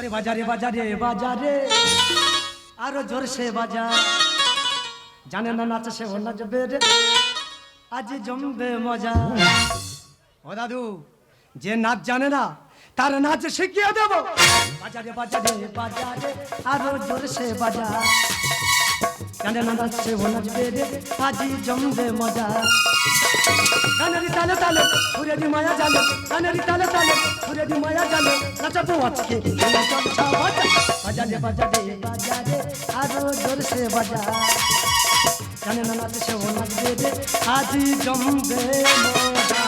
আরে বাজারে বাজারে বাজারে আরো জোরসে বাজা, জানে না নাচে সে ও নাচবে রে, আজ জমবে মজা। ও দাদু, যে নাচ জানে না তার নাচ শিখিয়ে দেব। বাজারে বাজারে বাজারে আরো জোরসে বাজা, জানে না নাচে ও নাচবে রে, আজ জমবে মজা। গানেরি তালে তালে ঘুরে দি মায়া জালে, গানেরি তালে তালে ঘুরে দি মায়া জালে, নাচাবো আজকে বাজারে বাজারে বাজারে আরো জোরসে বাজা, জানে না নাচে সে ও নাচবে রে, আজ জমবে মজা।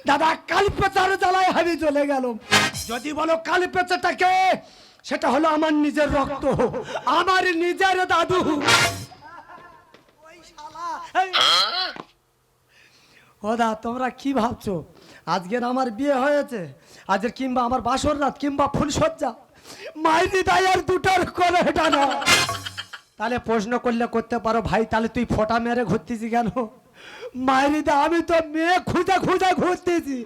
দাদা, কাল পেঁচার জ্বালায় আমি চলে গেল। যদি বলো কাল পেঁচাটাকে, সেটা হলো আমার নিজের রক্ত, আমার নিজের দাদু। ও দা, তোমরা কি ভাবছো আজকের আমার বিয়ে হয়েছে, আজকের কিংবা আমার বাসর রাত কিংবা ফুলসজ্জা, মাইরি দায়ের দুটোর করে এটা না? তাহলে প্রশ্ন করলে করতে পারো ভাই, তাহলে তুই ফোঁটা মেরে ঘুরতেছি কেন? মাইরি দা, আমি তো মেয়ে খুঁজে খুঁজে ঘুরতেছি।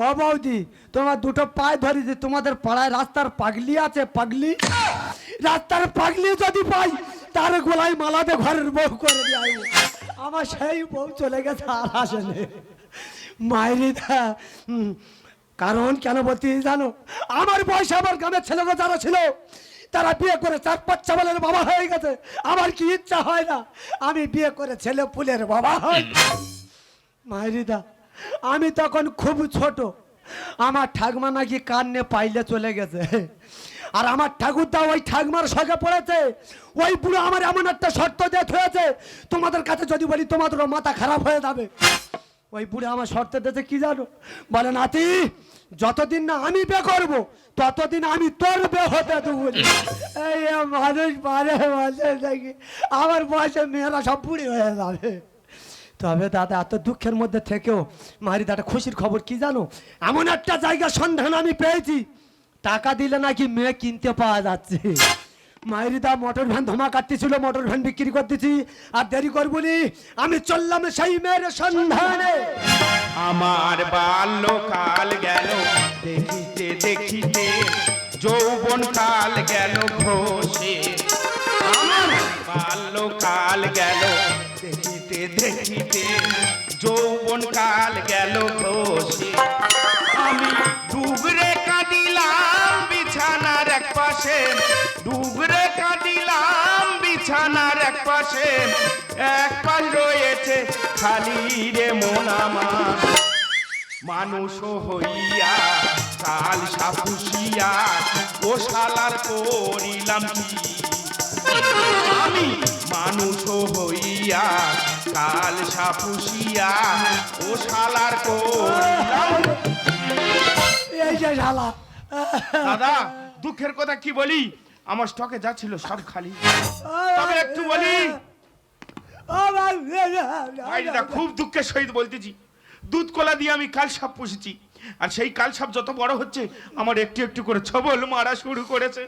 ও বৌদি, তোমার দুটো পায়ে ধরেছি, তোমাদের পাড়ায় রাস্তার পাগলি আছে, পাগলি, রাস্তার পাগলি যদি পাই তার গোলায় মালাতে ঘরের বউ করে দিয়ে আমার সেই বউ চলে গেছে, আর আসেনি। মায়েরি দা, কারণ কেন বলতে জানো? আমার বয়সে আমার গ্রামের ছেলেরা যারা ছিল তারা বিয়ে করে 4-5 ছেলের বাবা হয়ে গেছে। আমার কি ইচ্ছা হয় না আমি বিয়ে করে ছেলে পুলের বাবা হই? মায়েরি দা, আমি তখন খুব ছোট, আমার ঠাকুমা নাকি কান্নে পাইলে চলে গেছে, আর আমার ঠাকুরদা ওই ঠাকুমার সঙ্গে পড়েছে। ওই বুড়ো আমার এমন একটা শর্ত দিয়ে হয়েছে, তোমাদের কাছে যদি বলি তোমাদের মাথা খারাপ হয়ে যাবে। ওই বুড়ো আমার শর্ত দিয়েছে কি জানো? বলে, নাতি, যতদিন না আমি বিয়ে করবো ততদিন আমি তোর বিয়ে হতে দেবো। এই মানুষ পারে নাকি আমার বয়সে মেয়েরা সব বুড়ি হয়ে যাবে। তবে দাদা, এত দুঃখের মধ্যে থেকেও মারি দাদা খুশির খবর কি জানো? এমন একটা জায়গা সন্ধান আমি পেয়েছি, টাকা দিলে নাকি মেয়ে কিনতে পাওয়া যাচ্ছে। মায়ের দা মোটর ভ্যান ধমা কাটতেছিল, মোটর ভ্যান বিক্রি করতেছি, আর দেরি করবনি, আমি চললাম সেই মেয়ের সন্ধানে। আমার বাল্যকাল গেল দেখিতে দেখিতে, যৌবন কাল গেল ঘষে। আমার বাল্যকাল গেল দেখিতে দেখিতে, যৌবন কাল গেল ঘষে। আমি ডুবরে কাঁদিলাম বিছানার এক পাশে, ডুবরে কাঁদিলাম বিছানার এক পাশে, এক পাশ রয়েছে খালি রে মন আমার। মানুষ হইয়া কাল সাপুষিয়া ও শালার করিলাম কি? আমি মানুষ হইয়া কাল সাপুষিয়া ও শালার করিলাম। এই যে শালা। দাদা, দুঃখের কথা কি বলি, আমার স্টকে যা ছিল সব খালি। তবে একটু বলি ভাইটা, খুব দুঃখের সহিত বলতেছি, দুধ কলা দিয়ে আমি কাল সাপ পুষেছি, আর সেই কাল সাপ যত বড় হচ্ছে আমার একটু একটু করে ছবল মারা শুরু করেছে।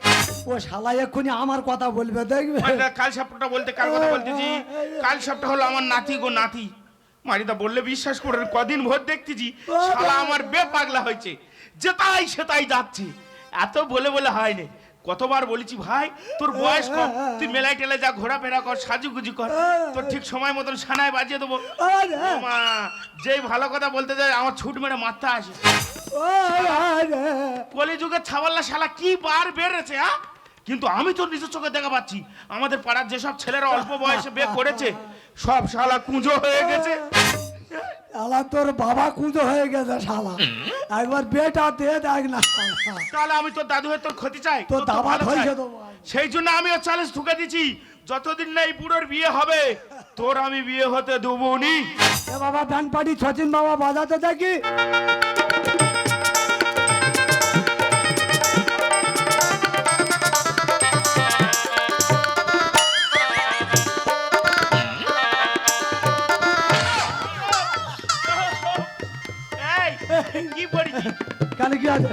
ও শালা এক্ষুনি আমার কথা বলবে, দেখবে। কাল সাপটা বলতে কার কথা বলতেছি? কাল সাপটা হলো আমার নাতি গো, নাতি। মারিদা বললে বিশ্বাস করে, কদিন ভোর দেখতেছি শালা আমার বে পাগলা হয়েছে, যেটাই সেটাই যাচ্ছে। এত বলে বলে হয়নি, কতবার বলেছি ভাই তোর বয়স কম, তুই মেলায় টেলে যা, ঘোরাফেরা কর, সাজুগুজি কর, তোর ঠিক সময় মতন সানায় বাজিয়ে দেবো। মা যেই ভালো কথা বলতে যায় আমার ছুট মেরে মাথা আসে। কলিযুগের ছাওয়াল্লা শালা কি বার বেড়েছে, হ্যাঁ? কিন্তু আমি তো নিজের চোখে দেখা পাচ্ছি, আমাদের পাড়ার যেসব ছেলেরা অল্প বয়সে বিয়ে করেছে সব শালা কুঁজো হয়ে গেছে। শালা তোর বাবা কুঁজো হয়ে গেছে শালা, একবার বেটা দিয়ে দেখ না। তাহলে আমি তোর দাদু হয়ে তোর ক্ষতি চাই, তোর দাবা হয়েছে তো। সেই জন্য আমিও চ্যালেঞ্জ ঠুকে দিচ্ছি, যতদিন না এই বুড়োর বিয়ে হবে তোর আমি বিয়ে হতে দেবো নি। বাবা ব্যান্ড পার্টি সচিন বাবা বাজাতে দেখি। কি পড়েছি? কালে কি আছে?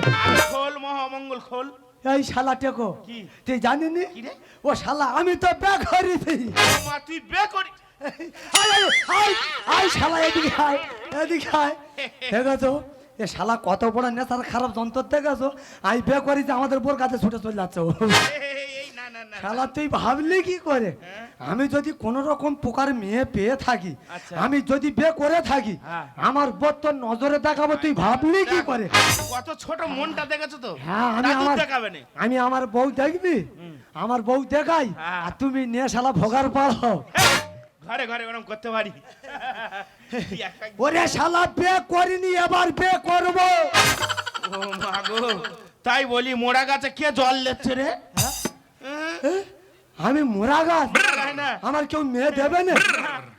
খোল মহামঙ্গল খোল। এই শালা টেকো কি? তুই জানিনি কি রে? ও শালা আমি তো বেঘরি দিই ও মা তুই বে করি আই শালা এদিকে আয় এদিকে আয় দেখেছো এ শালা কত বড় নেশার খারাপ যন্ত্র দেখেছো আমি বে করি যে আমাদের বোর কাছে ছুটে চলে যাচ্ছে ও। এই না না না শালা তুই ভাবলি কি করে আমি যদি কোন রকম প্রকার মেয়ে পেয়ে থাকি আচ্ছা। আমি যদি বে করে থাকি হ্যাঁ। আমার বোর তোর নজরে দেখাবো তুই ভাবলি কি করে কত ছোট মনটা দেখেছো তো হ্যাঁ আমি দাদু আমার দেখাবে না আমি আমার বউ দেখবি আমার বউ দেখাই হ্যাঁ। আর তুমি নিয়ে শালা ভোগার পারো ঘরে ঘরে ওরকম করতে পারি ওরে শালা বে করিনি এবার বে করবো ও মা গো তাই বলি মোড়া গাছে কে জল দিচ্ছে রে আমি মোরা গাছ হয় না আমার কেউ মেয়ে দেবে না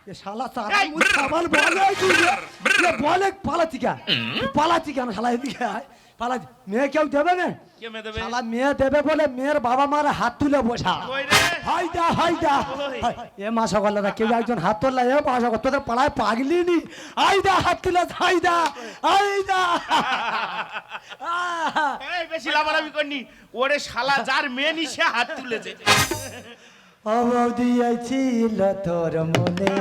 এ শালা তারা এই! আমার বলে কি রে? এ বলে পালাচ্ছি কেন পালাচ্ছি কেন শালা এদিকে আয় পালাচ্ছি মেয়ে কেউ দেবে না কে মে দেবে শালা মেয়ে দেবে বলে মেয়ের বাবা মারা হাত তুলে বসা কই রে হাইদা হাইদা ওই। এ মাসা গল্লা কেউ একজন হাত তোলা এ মাসা গল্লা তোদের পাড়ায় পাগলি নি আইদা হাত তুলে হাইদা আইদা এই বেশি লাভালাভি করনি ওরে শালা যার মেয়ে নি সে হাত তুলেছে অবধি ছিল তোর মনে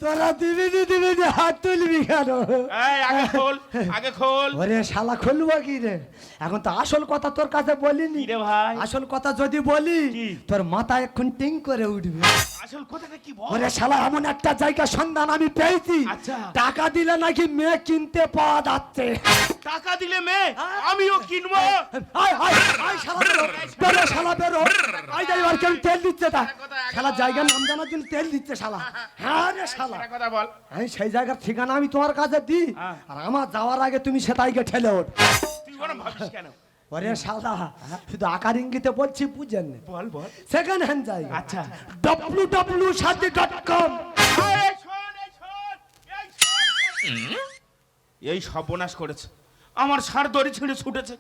তোরা দিবি হাত তুলবি কেন এই আগে খোল ওরে শালা খুলবো কি রে এখন তো আসল কথা তোর কাছে বলিনি কি রে ভাই আসল কথা যদি বলি কি? তোর মাথা এখন টিং করে উঠবে আসল কথাটা কি বল ওরে শালা এমন একটা জায়গা সন্ধান আমি পেয়েছি আচ্ছা। টাকা দিলে নাকি মেয়ে কিনতে পাওয়া যাচ্ছে টাকা দিলে মেয়ে আমিও কিনবো আয় আয় আয় শালা বেরো শালা বেরো আয় যাই আর কেউ তেল দিচ্ছে তা শালা জায়গার নাম জানার জন্য তেল দিচ্ছে শালা হ্যাঁ রে শালা একটা কথা বল আমি সেই জায়গার ঠিকানা আমি তোমার কাছে দিই হ্যাঁ। আর আমার যাওয়ার আগে তুমি সেটাইকে ঠেলে ওঠ তুই ওরম ভাবিস কেন ওরে শালা শুধু আকার ইঙ্গিতে বলছি বুঝেন বল বল সেকেন্ড হ্যান্ড জায়গা আচ্ছা www.shadi.com এই সর্বনাশ করেছে আমার ষাঁড় দড়ি ছিঁড়ে ছুটেছে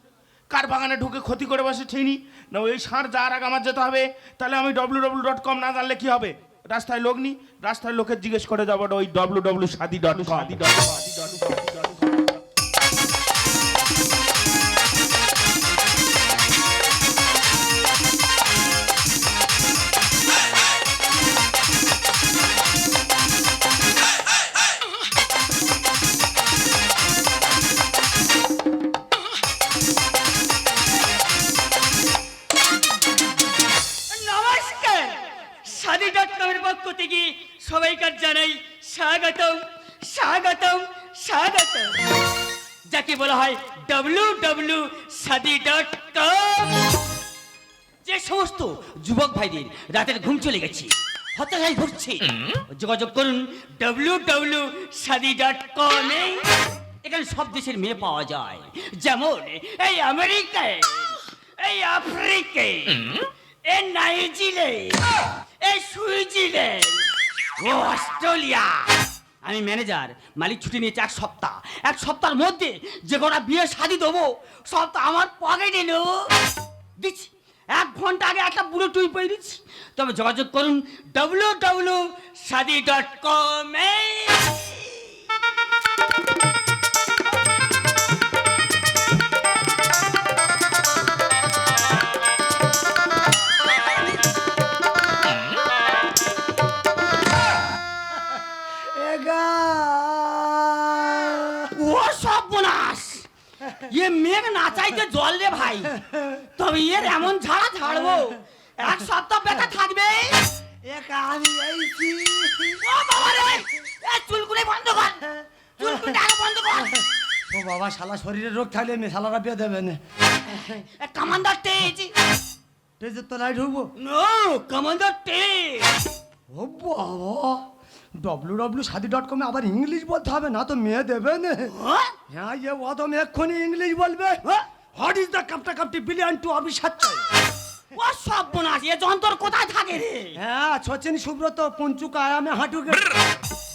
কার বাগানে ঢুকে ক্ষতি করে বসে ঠিনি না এই ষাঁড় যাওয়ার আগে আমার যেতে হবে তাহলে আমি www.com না জানলে কি হবে রাস্তায় লোক নি রাস্তায় লোকের জিজ্ঞেস করে যাবো ওই www.shadi.com নমস্কার শাদি.com-এর পক্ষ থেকে সবাইকার জানাই স্বাগতম স্বাগতম স্বাগতম যাকে বলা হয় www.shadi.com যে সমস্ত যুবক ভাইদের রাতের ঘুম চলে গেছে হতাশায় ভুগছে যোগাযোগ করুন www.shadi.com -এ এখানে সব দেশের মেয়ে পাওয়া যায় যেমন এই আমেরিকায় এই আফ্রিকায় এই নাইজিল্যান্ড এই সুইজারল্যান্ড ও অস্ট্রেলিয়া আমি ম্যানেজার মালিক ছুটি নিয়েছে এক সপ্তাহের মধ্যে যে কটা বিয়ে শাদি দেবো সব তো আমার পকেটে নেব দিচ্ছি 1 ঘন্টা আগে একটা বুড়ো টুই পেয়ে দিচ্ছি তবে যোগাযোগ করুন www.shadi.com -এ ও সর্বনাশ এ মেঘ না চাইতে জল রে ভাই তবে এর এমন ঝাড়া ঝাড়বো 1 সপ্তাহ বেটা থাকবে একা আমি এইছি ও বাবা রে এ চুলকুনি বন্ধ কর চুলকুনি আগে বন্ধ কর ও বাবা শালা শরীরে রোগ থাকলে মেয়ে শালারা বিয়ে দেবে না এ কমান্ডার তেজ টেজের তো নাই ঢুকবো নো কমান্ডার তেজ ও বাবা www.shadi.com -এ আবার ইংলিশ বলতে হবে না তো মেয়ে দেবে না হ্যাঁ ये वो तो मैं এক্ষুনি ইংলিশ বলবে হোয়াট ইজ দ্য কাপটি বিলিয়ন টু অভিশাপ ও সর্বনাশ এ যন্ত্র কোথায় থাকে রে হ্যাঁ সচিন সুব্রত পঞ্চুক আয়ামে হাঁটুকে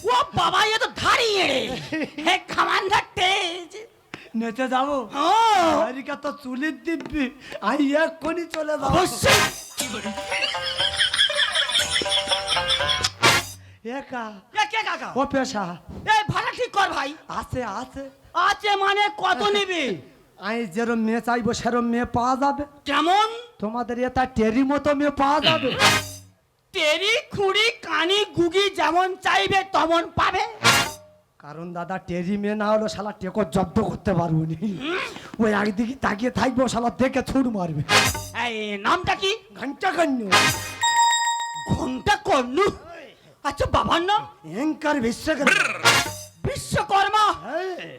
ও বাবা এ তো দাঁড়িয়ে রে হে কমান্ডার তেজ নেচে যাবো ও আমেরিকা তো চুলির দিব্যি আমি এক্ষুনি চলে যাবো অবশ্যই একা এ কে কাকা ও পেশা এই ভাড়া ঠিক কর ভাই আছে আছে আছে মানে কত নেবে আমি যেরম মেয়ে চাইবো সেরম মেয়ে পাওয়া যাবে। কেমন? তোমাদের এটা টেরি মতো মেয়ে পাওয়া যাবে। তেরি খুঁড়ি কানি গুগি যেমন চাইবে তেমন পাবে। কারণ দাদা টেরি মেয়ে না হলো শালা টেকো জব্দ করতে পারবো নি। ওই একদিকে তাকিয়ে থাকবো শালা দেখে ছুট মারবে। এই নামটা কি? ঘন্টা কন্যু। ঘন্টা কর্ণু। আচ্ছা বাবার নাম? এঙ্কার বিশ্বকর্মা। বিশ্বকর্মা?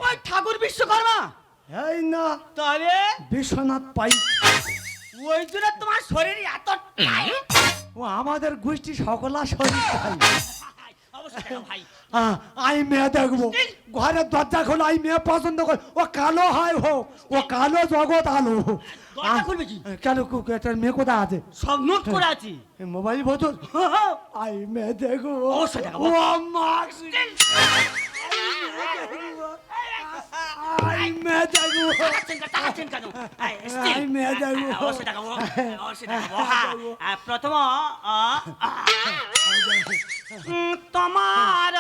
ওই ঠাকুর বিশ্বকর্মা? এই না, তবে বিশ্বনাথ পাই। ওই জন্য তোমার শরীর এত টাইট? ও আমাদের গোষ্ঠী সকলা শরীর তাই। অবশ্যই দেখো ভাই। আমি মেয়ে দেখবো, ঘরের দরজা খোলা, আমি মেয়ে পছন্দ করি। ও কালো হয় হোক, ও কালো জগৎ আলো। দরজা খুলবে কি? কেন একটা মেয়ে কোথায় আছে? সব নোট করে আছি। এই মোবাইল বোতল। আই মেয়ে দেখবো। অবশ্যই দেখাবো। ও মাক্স। আই মেয়ে দেখবো। তাকাচ্ছেন কেন? আই মেয়ে দেখবো। অবশ্যই দেখাবো। অবশ্যই দেখাবো। প্রথম তোমার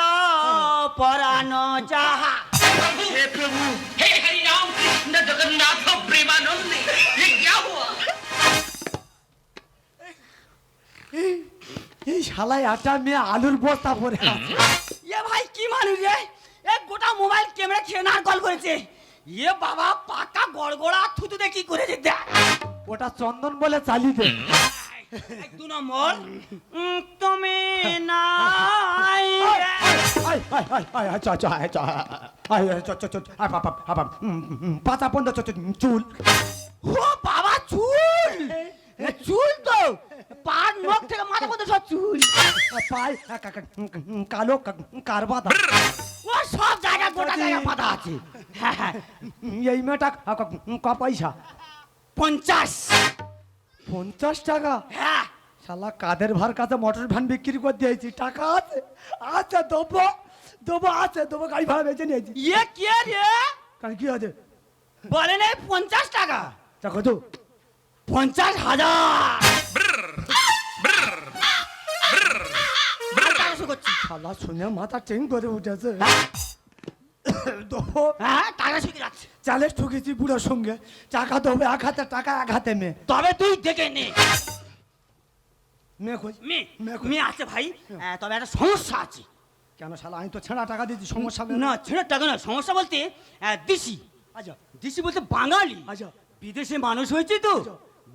পরানো যাহা। हे प्रभु, हे हरि राम कृष्ण जगन्नाथ प्रेमानंद, ये क्या हुआ? এই শালায় একটা মেয়ে আলুর বস্তা পরে আছে। এ ভাই কি মানুষ রে? এ গোটা মোবাইল ক্যামেরা খেয়ে নার কল করেছে। এ বাবা পাকা গড়গড়া থুতুতে কি করেছে দেখ। ওটা চন্দন বলে চালিয়ে দে। দু নম্বর তুমি নাই। পাতা পন্দ চুল। ও বাবা চুল। চুল তো পার নখ থেকে মাথা পর্যন্ত সব চুল। পাই কালো কারবাদা। ও সব জায়গা গোটা জায়গা পাতা আছে। এই মেয়েটা ক পয়সা? 50। 50 টাকা? হ্যাঁ। শালা কাদের ভার কাছে মোটর ভ্যান বিক্রি করে দিয়েছি, টাকা আছে। আচ্ছা দেবো দেবো, আছে দেবো, গাড়ি ভাড়া বেঁচে নিয়েছি। ইয়ে কে রে? কাল কি আছে? বলে নাই 50 টাকা? দেখো তো 50,000। শালা শুনে মাথা টেং করে উঠেছে। দেবো। হ্যাঁ টাকা শিখে যাচ্ছে। চালের ঠুকেছি বুড়োর সঙ্গে, টাকা দেবো, এক হাতে টাকা এক হাতে মেয়ে। তবে তুই দেখে নে। মেয়ে খোঁজ। মেয়ে আছে ভাই, তবে একটা সমস্যা আছে। কেন শালা আমি তো ছেঁড়া টাকা দিয়েছি, সমস্যা না ছেড়ে টাকা না, সমস্যা বলতে দিশি। আচ্ছা দিশি বলতে বাঙালি। আচ্ছা বিদেশে মানুষ হয়েছে তো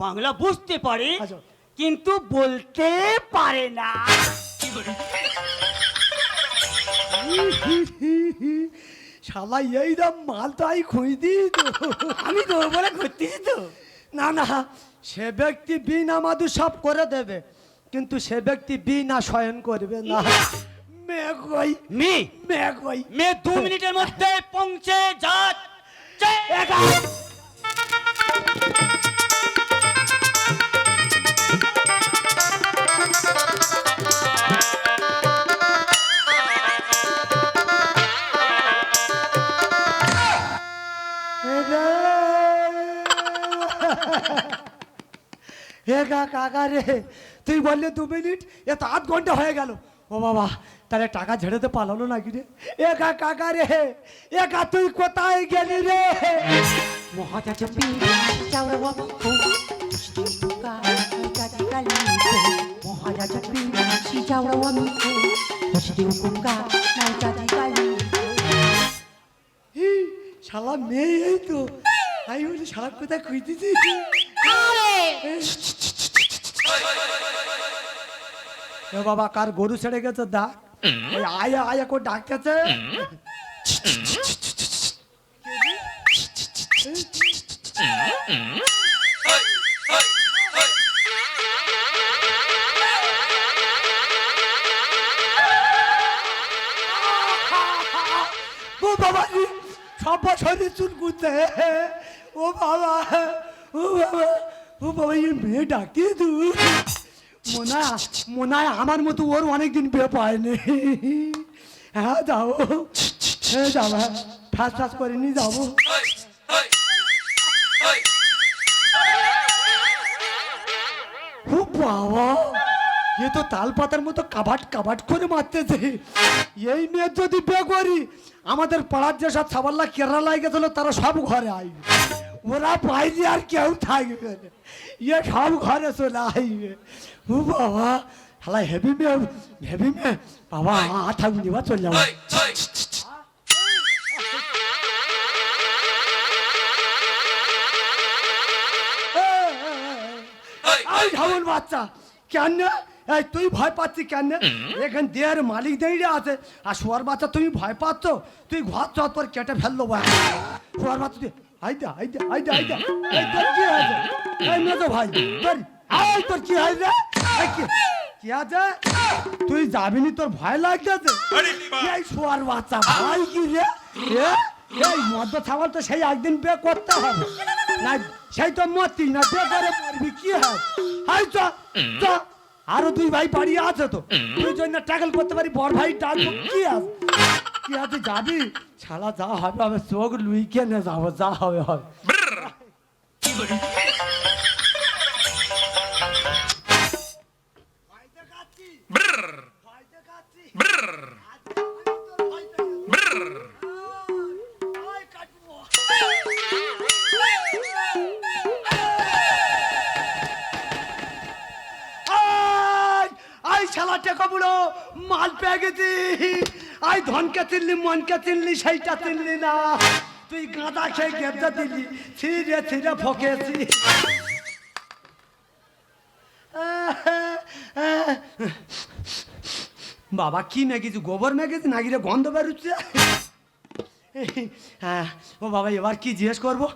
বাংলা বুঝতে পারে আচ্ছা। কিন্তু বলতে পারে না। শালা এই দাম মাল তো আই খুঁজি তো। আমি তো বলে ঘুরতেছি তো। না না, সে ব্যক্তি বিনা মাদু সব করে দেবে, কিন্তু সে ব্যক্তি বিনা শয়ন করবে না। মেয়ে কই? মেয়ে কই? মেয়ে 2 মিনিটের মধ্যে পৌঁছে যাচ্ছে। কাকা রে, তুই বললে 2 মিনিট, এ তো 8 ঘন্টা হয়ে গেল। ও বাবা, তাহলে টাকা ঝেড়েতে পালালো নাকি রে? কাকা রে, তুই কোথায় গেলি রে? শালা মেয়ে এই তো, আমি বলি শালা কোথায় খুঁজতেছি। বাবা কার গরু ছেড়ে গেছে দা, ওই আয়া আয়া করে ডাকতেছে। ও বাবা সব শরীর চুল কুচ্ছে। ও বাবা, ও বাবা, ও বাবা, এই মেয়ে ডাকতে তুই মনে হয় আমার মতো ওর অনেকদিন বিয়ে পায়নি। হ্যাঁ যাবো, হ্যাঁ যাবো, ঠাস ঠাস করে নিয়ে যাবো। ও বাবা, এ তো তাল পাতার মতো কাবাট কাবাট করে মারতেছে। এই মেয়ে যদি বিয়ে করি, আমাদের পাড়ার যেসব ছাবাল্লা কেরালায় গেছিল তারা সব ঘরে আই। ও ওরা বাইরে আর কেউ থাকবে না, ইয়ে সব ঘরে চলে আসবে। ও বাবা, হালা হেভি মে বাবা, থাকুন এবার চলে যাবো। এই ঝামুন বাচ্চা, কেন এই তুই ভয় পাচ্ছি কেন? এখানে দেহের মালিক দাঁড়িয়ে আছে, আর শোয়ার বাচ্চা তুমি ভয় পাচ্ছ? তুই ঘর চত পর কেটে ফেললো বা শোয়ার বাচ্চা তুই আইদা আইদা আইদা আইদা। এই তোর কি হয়েছে? এই মেজো ভাই তোর, এই তোর কি হয়েছে? এই কি আছে? তুই যাবিনি, তোর ভয় লাগতেছে? এই শোয়ার বাচ্চা ভাই কি রে? এই মদ্য ছাগল তো সেই একদিন বে করতে হবে না, সেই তো মরতি না, বে করে মরবি কি হয়? হাই চ চ, আরো দুই ভাই বাড়ি আছে তো, তুই জন্য ট্যাকল করতে পারি, বড় ভাই ডাকবো কি আছে? কি আছে যাবি? শালা যা হবে আমি চোখ লুই কেনে যাবো, যা হবে হবে। শালা টেকা বুড়ো মাল পেয়ে গেছি। আই ধনকে চিনলি, মনকে চিনলি, সেইটা চিনলি না। তুই গাঁদা খেয়ে গেঁদা দিলি, ছিঁড়ে ছিঁড়ে ফকেছি। বাবা কি মেগেছি? গোবর মেগেছি নাকি রে? গন্ধ বেরোচ্ছে। ও বাবা এবার কি জিজ্ঞেস করবো?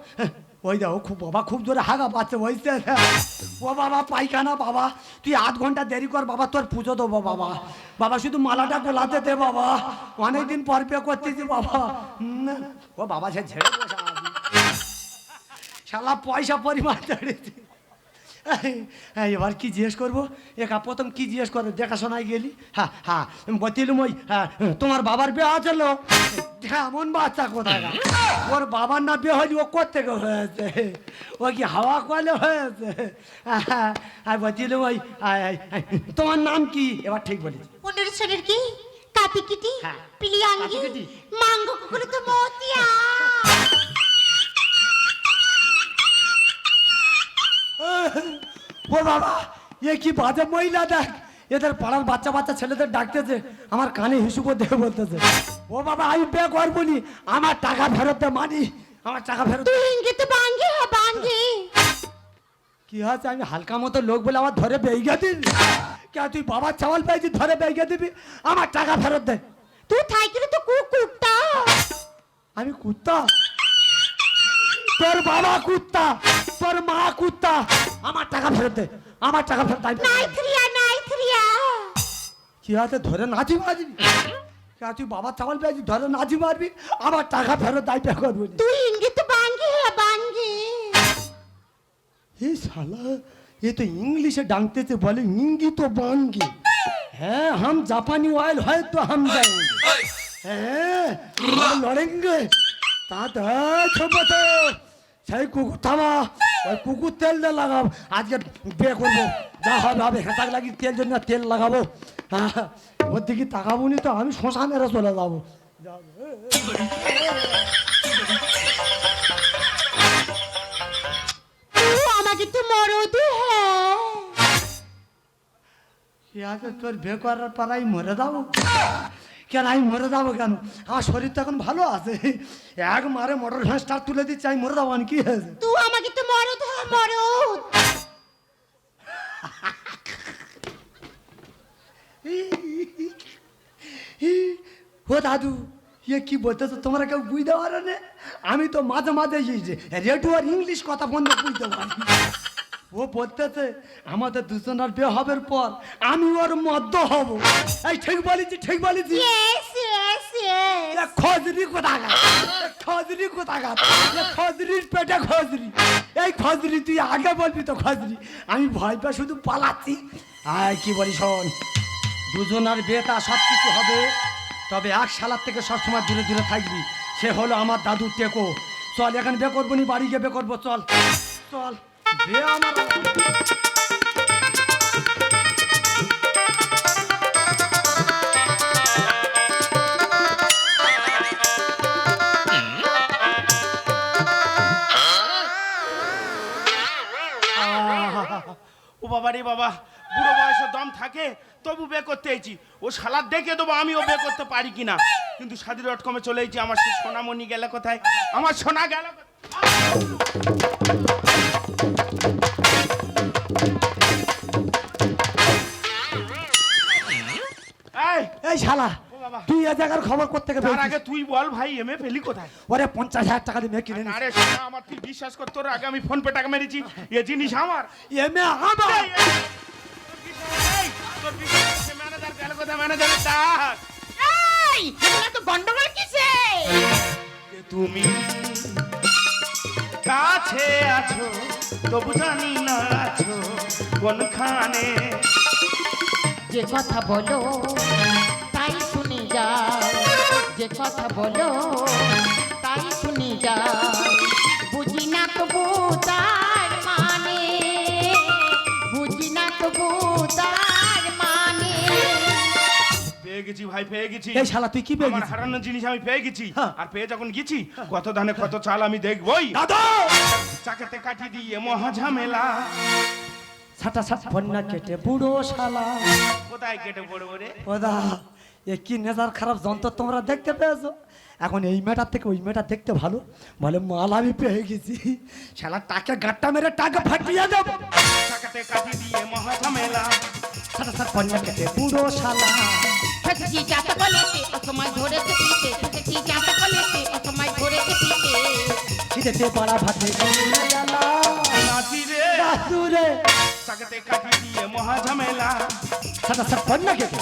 ওই দেখো খুব বাবা, খুব জোরে হাগা পাচ্ছে ওইছে। ও বাবা পায়খানা, বাবা তুই আধ ঘন্টা দেরি কর বাবা, তোর পুজো দেবো বাবা। বাবা শুধু মালাটা গোলাতে দে বাবা, অনেকদিন পর পে করতেছি বাবা। ও বাবা সে ঝেড়ে বসা শালা পয়সা পরিমাণ দাঁড়িয়েছি। এবার কি জিজ্ঞেস করবো? একা প্রথম কি জিজ্ঞেস করবো? দেখাশোনায় গেলি? হ্যাঁ হ্যাঁ বলছিলাম ওই তোমার বাবার বিয়ে আছিল? এমন বাচ্চা কোথায়, ওর বাবার না বিয়ে হয়নি, ও কোথেকে হয়েছে? ও কি হাওয়া কলে হয়েছে? বলছিলাম ওই তোমার নাম কি? এবার ঠিক বলেছি। 15 সালের কি কাতিকিটি হ্যাঁ। পিলিয়াঙ্গি কাতিকিটি। মাঙ্গো কুকুর তো মতিয়া। ও বাবা এ কি বাজে মহিলা, দেখ এদের পাড়ার বাচ্চা বাচ্চা ছেলেদের ডাকতেছে, আমার কানে হিসু করে দেখে বলতেছে ও বাবা আমি বে করবো নি, আমার টাকা ফেরত দে, মানি আমার টাকা ফেরত দে। তুই ইঙ্গিত বাঙ্গি হ্যাঁ বাঙ্গি। কি হয়েছে? আমি হালকা মতো লোক বলে আমার ধরে বেগে দিবি? কে তুই বাবার চাওয়াল পেয়েছি ধরে বেগে দিবি? আমার টাকা ফেরত দে। তুই থাইকিরে তো কুকুরটা। আমি কুত্তা? তোর বাবা কুত্তা, তোর মা কুত্তা, আমার টাকা ফেরত দে, আমার টাকা ফেরত দে। নাইথরিয়া নাইথরিয়া। কি আছে? ধরে নাচি মারবি? কে তুই বাবার চাওয়াল পেয়েছি ধরে নাচি মারবি? আমার টাকা ফেরত দায় পে করবি? তুই ইঙ্গিত বাঙ্গি হ্যাঁ বাঙ্গি। এই শালা ये तो इंग्लिश डांगते बोले इंगी तो बांगी है, हम जापानी ऑयल है तो हम जाएंगे, हैं लड़ेंगे। ताता छोटे সেই কুকুর থামা, ওই কুকুর তেল দিয়ে লাগাও, আজকে বিয়ে করবো, যা হবে হবে, হেঁটাক লাগি তেল জন্য তেল লাগাবো। ওর দিকে তাকাবো নি তো আমি শ্মশানেরা চলে যাবো। আমাকে তো মরদ হ্যাঁ। তোর বিয়ে করার পর আমি মরে যাবো কেন? আমি মরে যাবো কেন? আমার শরীর তো এখন ভালো আছে, এক মারে মোটর ভ্যান স্টার্ট তুলে দিচ্ছে, আমি মরে যাবো। কি হয়েছে? তুই আমাকে তো মরদ হ্যাঁ মরদ। ও দাদু ইয়ে কি বলতেছো তোমরা কেউ বুঝতে পারো না? আমি তো মাঝে মাঝে রেডিও আর ইংলিশ কথা বন্ধ বুঝতে পারি। ও বলতেছে আমাদের দুজনের বিয়ে হবার পর আমি ওর মদ্য হব। এই ঠিক বলেছি, ঠিক বলেছি? Yes yes yes. খজরি কোথাকার, খজরি কোথাকার, খজরির পেটে খজরি। এই খজরি তুই আগে বলবি তো খজরি, আমি ভয় পেয়ে শুধু পালাচ্ছি। আয় কি বলি শোন, দুজনের বিয়েটা সব কিছু হবে, তবে এক শালার থেকে সবসময় দূরে দূরে থাকবি, সে হলো আমার দাদু টেকো। চল এখন বিয়ে করবো নি, বাড়ি গিয়ে বিয়ে করবো, চল চল বিয়ে আমার। বাবা রে বাবা, বুড়ো বয়সে দম থাকে তবু বে করতে এইছি। ও শালা দেখে দেবো আমিও বে করতে পারি কিনা। কিন্তু শাদি.com চলে এসেছি। আমার সে সোনামণি গেল কোথায়? আমার সোনা গেল এই, এই শালা ও বাবা। তুই এ জায়গার খবর করতে গেছিস? তার আগে তুই বল ভাই, এমএ পেলি কোথায়? ওরে 50,000 টাকা দিয়ে মেয়ে কিনে নিস। আরে সোনা আমার, তুই বিশ্বাস কর, তোর আগে আমি ফোন পে টাকা মেরেছি। এ জিনিস আমার। এমএ আমার। এই, এই, এই, তোর বিশ্বাস আছে? ম্যানেজার গেল কোথায়? ম্যানেজারের ডাক। এই এখানে তো গন্ডগোল কিসে? যে তুমি কাছে আছো তবু জানি না আছো কোনখানে। যে কথা বলো তাই শুনে যাও, যে কথা বলো তাই শুনে যাও, বুঝি না তবু তার মানে, বুঝি না তবু তার মানে। পেয়ে গেছি ভাই, পেয়ে গেছি। এই শালা তুই কি পেয়ে আমার গেছিস? হারানোর জিনিস আমি পেয়ে গেছি। হ্যাঁ। আর পেয়ে যখন গেছি, কত ধানে কত চাল আমি দেখবই। দাদা চাকাতে কাটি দিয়ে মহা ঝামেলা। ছাটা ছাট বন্যা কেটে বুড়ো শালা। কোথায় কেটে পড়বো রে? ওদা এ কি নেজার খারাপ যন্ত্র তোমরা দেখতে পেয়েছো? এখন এই মেয়েটার থেকে ওই মেয়েটা দেখতে ভালো, বলে মাল আমি পেয়ে গেছি। শালা টাকে গাট্টা মেরে টাকা ফাটিয়ে দেবো। চাকাতে কাটি দিয়ে মহা ঝামেলা। ছাটা ছাট বন্যা কেটে বুড়ো শালা। ফেসেছি যাতে বলেছে ও সময় ধরেছে পিঠে, ফেসেছি যাতে বলেছে ও সময় ধরেছে পিঠে। খিদেতে পাড়া ভাতে নাচি রে দাদুরে। চাকাতে কাটি দিয়ে মহা ঝামেলা। ছাটা ছাট বন্যা কেটে।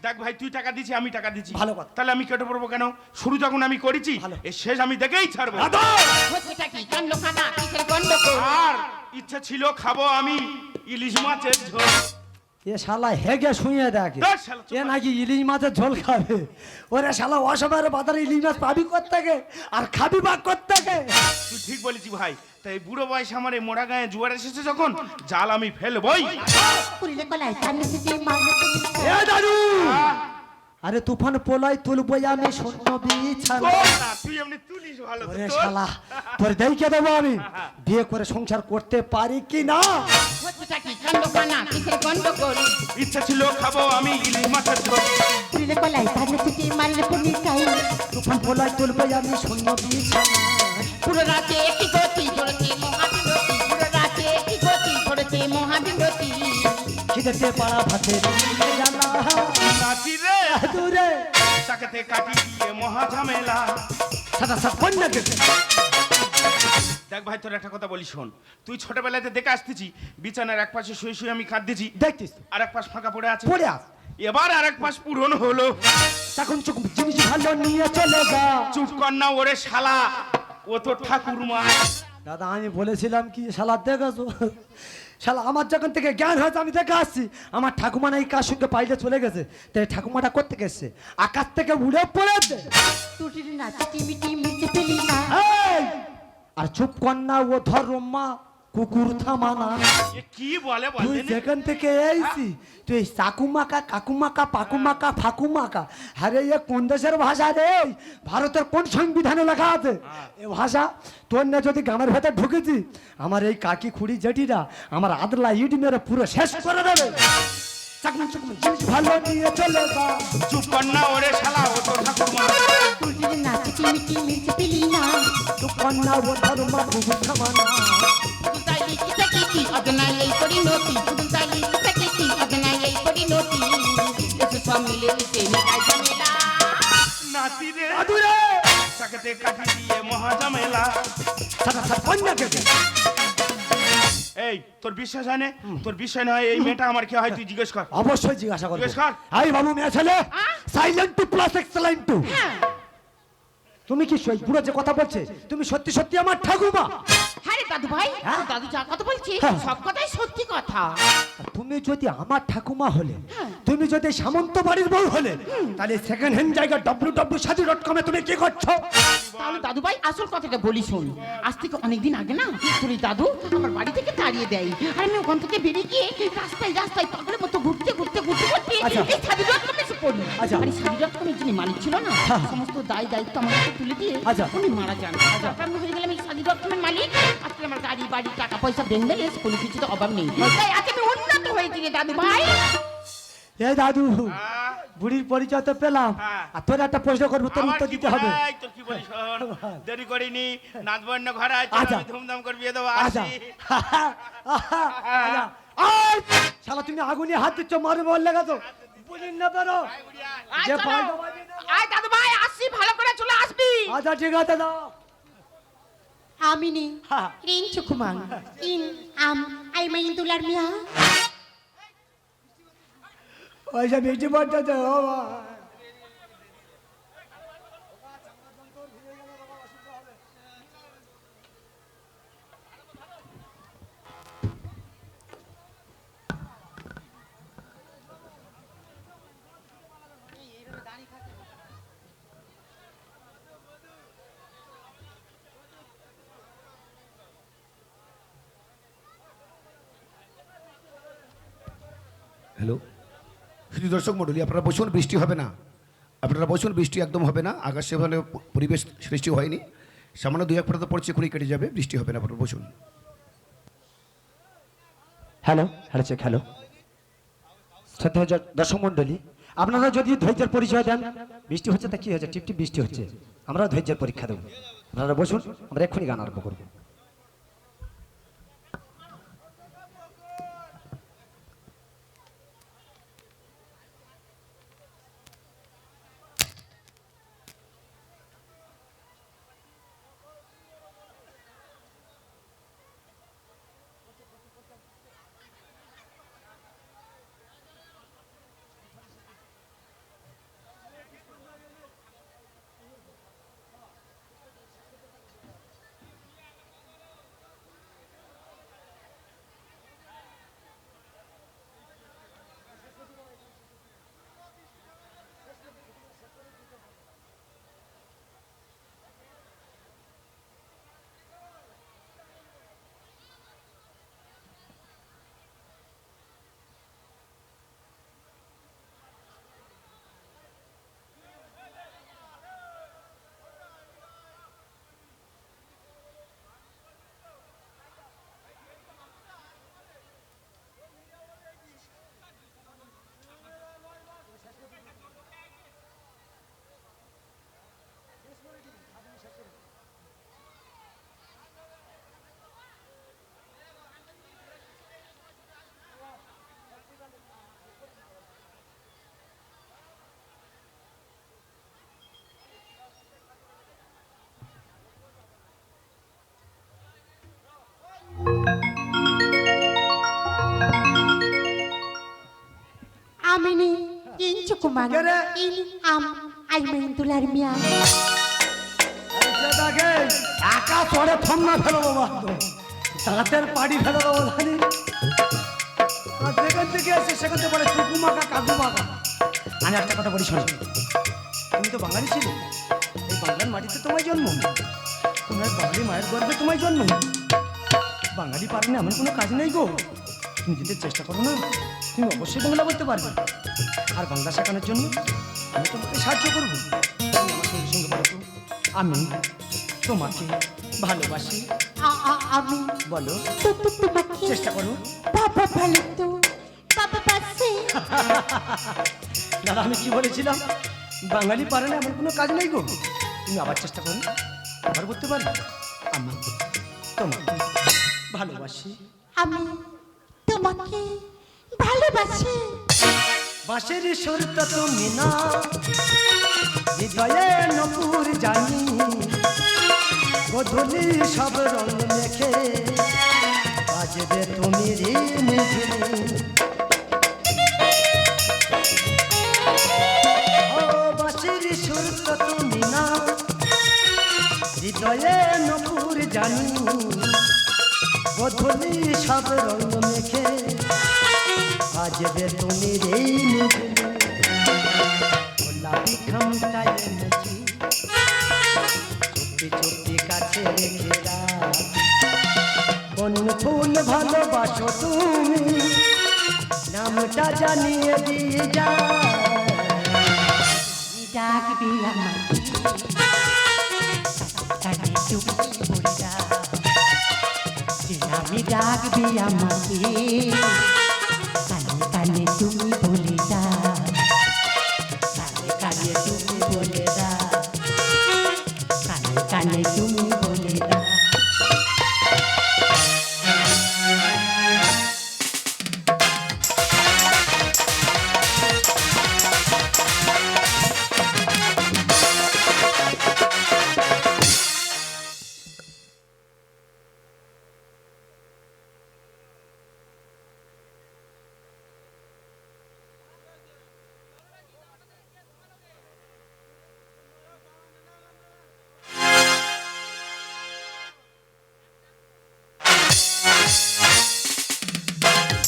দেখ ভাই, তুই টাকা দিছি, আমি টাকা দিচ্ছি, ভালো কথা। তাহলে আমি কেটে পড়বো কেন? শুরু যখন আমি করেছি, ভালো। এর শেষ আমি দেখেই ছাড়বো। হচ্ছেটা কি কাণ্ড কানা কিসের গন্ডগোল? আর ইচ্ছে ছিল খাবো আমি ইলিশ মাছের ঝোল। এ শালা হেগে শুয়ে দেখে ধ্যাৎ শালা, চুপ এ কর। নাকি ইলিশ মাছের ঝোল খাবে। ওরে শালা অসময়ের বাজারে ইলিশ মাছ পাবি কোত্থেকে আর খাবি বা কোত্থেকে? তুই ঠিক বলেছি ভাই। তাই বুড়ো বয়সে আমার এই মোড়া গায়ে জুয়ার এসেছে যখন, জাল আমি ফেলবই। পুরিলে গলায় কানে সিটি মারলে তুমি। এ দাদু আরে তুফান পোলাই তুলবই আমি শূন্য বিছানা। তোর না, তুই এমনি তুলিস ভালো তো। ওরে তোর- শালা তোর দেখে দেবো আমি বিয়ে করে সংসার করতে পারি কি না। হচ্ছেটা কি কাণ্ড কানা কিসের গন্ডগোল? ইচ্ছে ছিল খাবো আমি ইলিশ মাছের ঝোল। পুরিলে গলায় কানে সিটি মারলে পুলিশ চাই। তুফান পোলাই তুলবই আমি শূন্য বিছানা। পুরো রাতে একই গতি ধরেছে মহাবিরতি, পুরো রাতে একই গতি ধরেছে মহাবিরতি। খিদেতে পাড়া ভাতে জানা নাচি রে দূরে চাকাতে কাটি দিয়ে মহা ঝামেলা। ছাটা ছাট বন্যা কেটে। দেখ ভাই, তোর একটা কথা বলি শোন। তুই ছোটবেলাতে দেখে আসতেছি বিছানার এক পাশে শুয়ে শুয়ে আমি কাঁদতেছি, দেখতিস তো, আর এক পাশ ফাঁকা পড়ে আছে। পড়ে আস এবার আর এক পাশ পূরণ হলো। তখন চুপ জিনিস ভালো নিয়ে চলে যা। চুপ কর না ওরে শালা, ও তো ঠাকুরমা। দাদা আমি বলেছিলাম কি শালা দেখেছো? শালা আমার যখন থেকে জ্ঞান হয়েছে আমি দেখে আসছি আমার ঠাকুমা নাই কার সঙ্গে পাইলে চলে গেছে। তাই ঠাকুমাটা করতে গেছে আকাশ থেকে উড়ে পড়েছে। টুটির নাচে টিমিটি মিটে পেলি না। এই! আর চুপ কর না, ও ধর রম্মা কুকুর থামানা। এ কি বলে তুই বলতে নে? যেখান থেকে এইছি তুই চাকুমাকা কাকুমাকা পাকুমাকা ফাকুমাকা, আরে এ কোন দেশের ভাষা রে? ভারতের কোন সংবিধানে লেখা আছে এ ভাষা? তোর না যদি গ্রামের ভেতর ঢুকেছি আমার এই কাকি খুড়ি জেঠিরা আমার আদলা ইট মেরে পুরো শেষ করে দেবে। চাকুম চাকুম জিনিস ভালো নিয়ে চলে যা। চুপ কর না ওরে শালা, ও তো ঠাকুরমা। টুটির নাচে টিমিটি মিটে পেলি না। চুপ কর না, ও ধর রম্মা কুকুর থামানা। তাইলি কিতা কিতি অদনাই এই পরিণতি, তাইলি কিতা কিতি অদনাই এই পরিণতি। এসে সব মিলে মিশে মিটাই ঝামেলা। নাচি রে আদুরে চাকাতে কাটি দিয়ে মহা ঝামেলা। সাদা সাদা কন্যা কেটে। এই তোর বিশ্বাস হয় না? তোর বিশ্বাস না হয় এই মেয়েটা আমার কি হয় তুই জিজ্ঞেস কর। অবশ্যই জিজ্ঞাসা করবো। জিজ্ঞেস কর। এই বাবু মেয়ে ছেলে silent two plus excellent two. তুমি কি সেই পুরো যে কথা বলছে তুমি সত্যি সত্যি আমার ঠাকুমা? হ্যাঁ রে দাদু ভাই, হ্যাঁ? দাদু যা কথা বলছি হ্যাঁ। সব কথাই সত্যি কথা। আর তুমি যদি আমার ঠাকুমা হলে, তুমি যদি সামন্ত বাড়ির বউ হলে, তাহলে সেকেন্ড হ্যান্ড জায়গা www.shadi.com এ তুমি কি করছো? তাহলে দাদু ভাই আসল কথাটা বলি শোন। আজ থেকে অনেকদিন আগে না তোর এই দাদু আমার বাড়ি থেকে তাড়িয়ে দেয়, আর আমি ওখান থেকে বেরিয়ে গিয়ে রাস্তায় রাস্তায় পাগলের মতো ঘুরতে ঘুরতে ঘুরতে ঘুরতে আচ্ছা। এই Shadi.com এ পড়ি। আচ্ছা। আর এই শাড়ি ডটকমের যিনি মালিক ছিল না, হ্যাঁ। সমস্ত দায় দায়িত্ব আমার কাছে তুলে দিয়ে আচ্ছা। উনি মারা যান। আমি হয়ে গেলাম এই শাড়ি ডটকমের মালিক। আজকে আমার গাড়ি বাড়ি টাকা পয়সা বেঙ্গলেস কোনো কিছুতে অভাব নেই। তাই আজকে আমি উন্নত হয়েছি রে দাদু ভাই। এই দাদু, হ্যাঁ? বুড়ির পরিচয় তো পেলাম, হ্যাঁ। আর তোর একটা প্রশ্ন করবো, তোর আমার উত্তর কি দিতে বলি হবে। ভাই, তোর কি বলি শোন, দেরি করিনি, নাচবো না ঘরে আছে, আচ্ছা। আমি ধুমধাম করে বিয়ে দেবো, আচ্ছা আসি। আচ্ছা। আয়! শালা তুমি আগুনে হাত দিচ্ছ, মারবে বললে গেছো বুঝিন না বেরো আয় যে চলো। পাল্টা বাজে না। আয় দাদু ভাই আসছি, ভালো করে চলে আসবি। আচ্ছা ঠিক আছে দাও। আমিনি হ্যাঁ। রিন চুকুমান ইন আম আই মাই দুলার মিয়া। ওই যে বেশি পড়তে তো হ্যালো শুধু দর্শক মণ্ডলী, আপনারা বসুন, বৃষ্টি হবে না। আপনারা বসুন, বৃষ্টি একদম হবে না। আকাশ সেভাবে পরিবেশ সৃষ্টি হয়নি, সামান্য দুই এক ফোঁটা তো পড়ছে, কুড়ি কেটে যাবে, বৃষ্টি হবে না। আপনারা বসুন। Hello hello check hello. শ্রদ্ধেয় দর্শক মণ্ডলী, আপনারা যদি ধৈর্যের পরিচয় দেন, বৃষ্টি হচ্ছে তা কি হচ্ছে, টিপটিপ বৃষ্টি হচ্ছে, আমরা ধৈর্যের পরীক্ষা দেবো। আপনারা বসুন, আমরা এক্ষুনি গান আরম্ভ করবো। আমিনি রিন চুকুমান কে রে? ইন আম আই মাই দুলার মিয়া। একা পরে থমনা ফেলো বাবা, দাঁতের পাড়ি ফেলো বাবা জানি। আর যেখান থেকে এসে সেখান থেকে বলে টুকু মাকা কাকু মাকা। আমি একটা কথা বলি শোনো, তুমি তো বাঙালি ছিলে, এই বাংলার মাটিতে তোমার জন্ম, তোমার বাঙালি মায়ের গর্ভে তোমার জন্ম। বাঙালি পারেনি এমন কোনো কাজ নেই গো, তুমি যদি চেষ্টা করো না, তুমি অবশ্যই বাংলা বলতে পারবে। আর বাংলা শেখানোর জন্য আমি তোমাকে সাহায্য করবো। তুমি আমার সঙ্গে সঙ্গে বলো তো, আমি তোমাকে ভালোবাসি। আমি বলো, তোমাকে চেষ্টা করো। বাবা ভালো তো বাবা পাশে। দাদা আমি কি বলেছিলাম, বাঙালি পারে না এমন কোনো কাজ নেই গো। তুমি আবার চেষ্টা করো, আবার বলতে পারবে, আমি তোমাকে ভালোবাসি। আমি তোমাকে ভালোবাসি। বাঁশের সুরত তুমি না, হৃদয়ে নপুর জানি, গধূলি সব রং মেখে বাজবে তুমি ঋণ ঝিনি। ও বাঁশের সুরত তুমি না, হৃদয়ে নপুর জানি, গধূলি সব রং মেখে বাজবে তুমি ঋণ ঝিনি। গোলাপি খামটায় এনেছি, চুপি চুপি কাছে রেখে রাখ। কোন ফুল ভালোবাসো তুমি, নামটা জানিয়ে দিয়ে যা। ডাকবি আমাকে কানে চুপি পড়ে যা যে আমি ডাকবি আমাকে